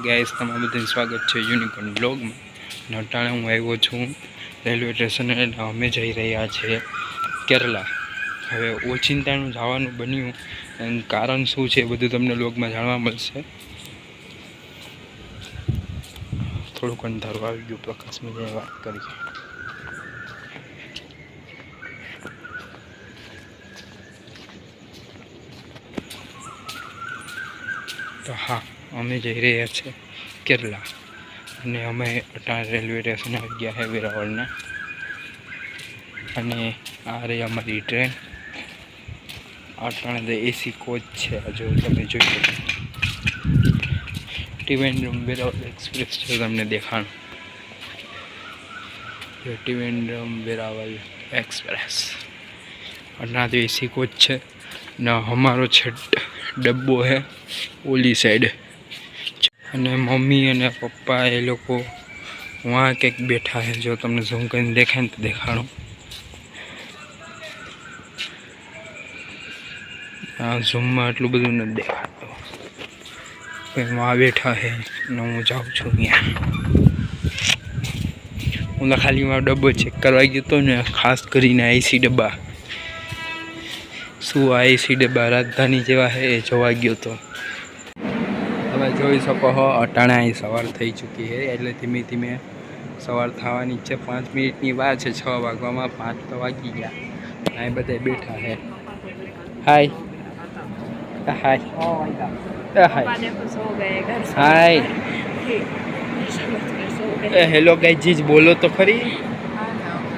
Guys તમારું બધાનું સ્વાગત છે યુનિકોર્ન બ્લોગમાં. નટાણે હું આવ્યો છું રેલવે સ્ટેશન અને અમે જઈ રહ્યા છીએ કેરલા. હવે ઓચિંતાનું જવાનું બન્યું અને કારણ શું છે બધું તમને બ્લોગમાં જાણવા મળશે. થોડુંક અંધારું આવી ગયું, પ્રકાશમાં જઈને વાત કરી. તો હા, અમે જઈ રહ્યા છીએ કેરલા અને અમે અટાણે રેલવે સ્ટેશન આવી ગયા છે વેરાવળના. અને આ રહી અમારી ટ્રેન. અટાણે તો એસી કોચ છે, જો તમે જોઈ શકો. ટીવેન્ડ્રમ વેરાવળ એક્સપ્રેસ છે, તમને દેખાણ ટીવેન્ડ્રમ વેરાવળ એક્સપ્રેસ. અટાણે તો એસી કોચ છે ને અમારો છે ડબ્બો है ओली साइड. અને મમ્મી અને પપ્પા એ લોકો वहाँ કંઈક બેઠા है. જો તમને ઝૂમ કરીને દેખાય ને તો દેખાડું. આ ઝૂમમાં એટલું બધું નથી દેખાતું. વहाँ બેઠા है ને હું જાઉં છું ત્યાં. હું તો ખાલી મારો ડબ્બો ચેક કરવા ગયો હતો ને, ખાસ કરીને આઈસી ડબ્બા. શું આઈસી ડબ્બા રાજધાની જેવા છે એ જોવા ગયો હતો. તમે જોઈ શકો છો અટાણે અહીં સવાર થઈ ચૂકી છે, એટલે ધીમે ધીમે સવાર થવાની છે. 5 મિનિટની વાર છે, 6 વાગવામાં. 5 તો વાગી ગયા. અહીં બધા બેઠા છે. હાય હાય હાય हाय हेलो गाइस जी, बोलो तो खरी.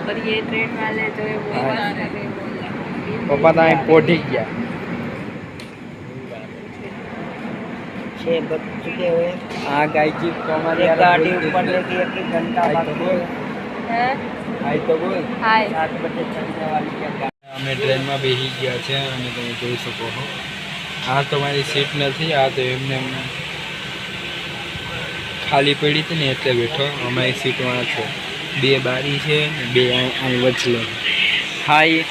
और ये ट्रेन वाले जो है वो पापा तो અહીં पहुंची गया. 6 बज चुके हुए. हाँ गाइस जी, तो हमारी गाड़ी ऊपर लेके 1 घंटा बाकी है. हाय तो बोल. हाय 7 बजे चलने वाली है. અમે ટ્રેનમાં બેસી ગયા છે અને તમે જોઈ શકો છો આ તો મારી સીટ નથી, આ તો એમને ખાલી પડી હતી ને એટલે બેઠો. અમારી સીટમાં છે 2 બારી છે ને 2 અહીં વચલે. Hi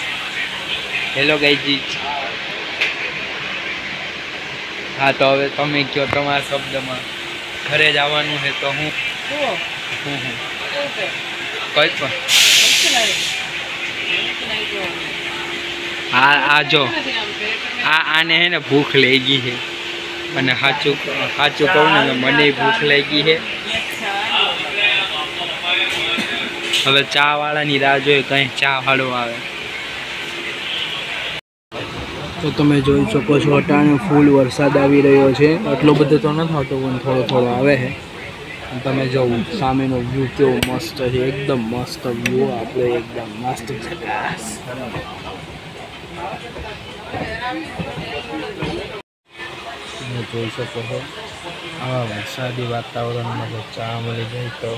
hello ગાઈજી. હા તો હવે તમે કહો તમારા શબ્દમાં. ઘરે જવાનું છે તો હું કંઈ પણ આ જો આને હે ને ભૂખ લઈ ગઈ છે. અને સાચું કહું ને મને ભૂખ લાગી છે. હવે ચા વાળાની રાહ જોઈએ, કંઈ ચા વાળો આવે. તો તમે જોઈ શકો છો અટાણે ફૂલ વરસાદ આવી રહ્યો છે. એટલો બધો તો નથી આવતો પણ થોડો થોડો આવે છે. તમે જોવો સામેનો વ્યૂ કેવો મસ્ત છે, એકદમ મસ્ત વ્યૂ. આપણે એકદમ મસ્ત તમે જોઈ શકો છો આવા વરસાદી વાતાવરણમાં જો ચા મળી જાય તો.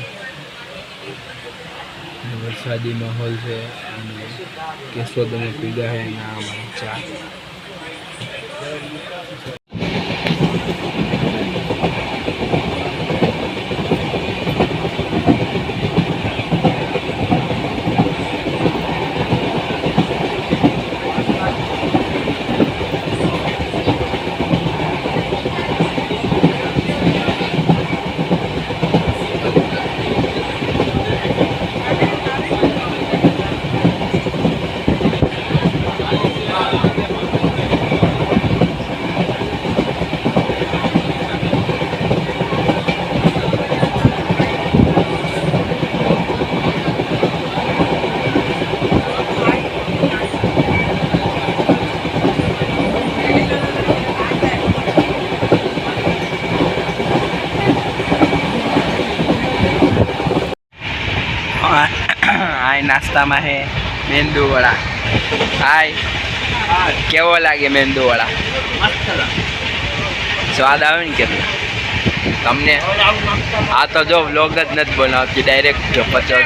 વરસાદી માહોલ છે અને કેશોદ અને પીગા છે અને આ અમારી ચા. હાય નાસ્તામાં હે મેંદુ વડા. હાય કેવો લાગે મેંદુ વડા? સ્વાદ આવે ને કેટલો તમને? આ તો જો વ્લોગ જ નથી બનાવતી, ડાયરેક્ટ પચો.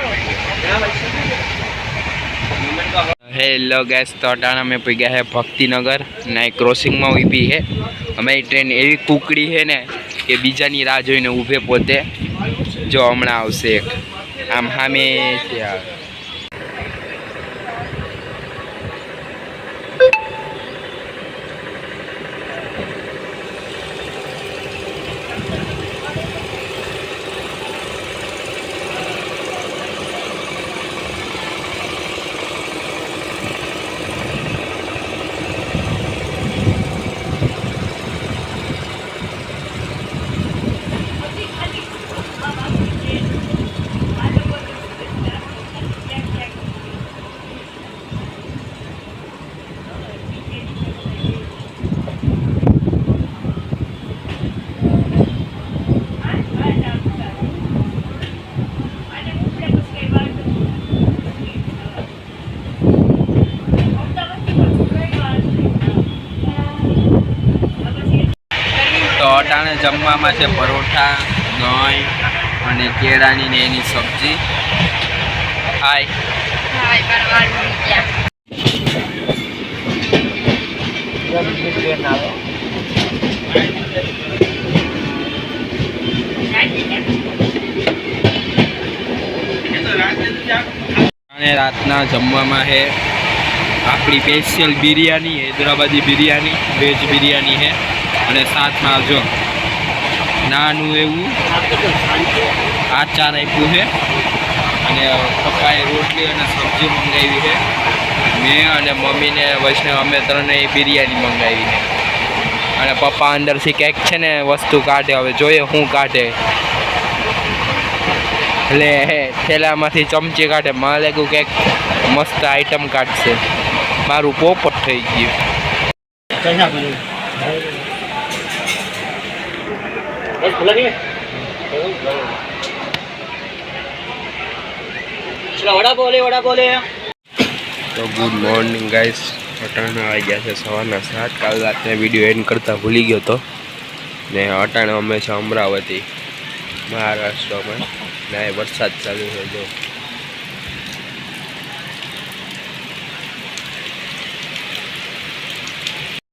હેલો ગેસ, તો અટાણા મેં પગ્યા છે ભક્તિનગર ને ક્રોસિંગમાં ઊભી છે અમારી ટ્રેન. એવી કુકડી છે ને કે બીજાની રાહ જોઈને ઊભે પોતે. જો હમણાં આવશે એક આમ સામે છે. અટાણે જમવામાં છે પરોઠા, દહીં અને કેળાની ને એની સબ્જી. હાય અને રાતના જમવામાં છે આપણી સ્પેશિયલ બિરયાની, હૈદરાબાદી બિરયાની, વેજ બિરયાની છે. અને સાથમાં જો નાનું એવું આચાર આપ્યું છે અને પપ્પાએ રોટલી અને સબ્જી મંગાવી છે. મેં અને મમ્મીને વૈષ્ણવ અમે ત્રણે બિરયાની મંગાવી છે. અને પપ્પા અંદરથી કંઈક છે ને વસ્તુ કાઢે, હવે જોઈએ શું કાઢે. એટલે હે થેલામાંથી ચમચી કાઢે, મને લાગ્યું કંઈક મસ્ત આઈટમ કાઢશે. મારું પોપટ થઈ ગયું. તો ગુડ મોર્નિંગ ગાઈસ. અટાણા વાગ્યા છે સવારના 7. કાલ રાત્રે વિડીયો એન્ડ કરતાં ભૂલી ગયો હતો ને અટાણા અમે છે અમરાવતી મહારાષ્ટ્રમાં ને વરસાદ ચાલુ છે જો.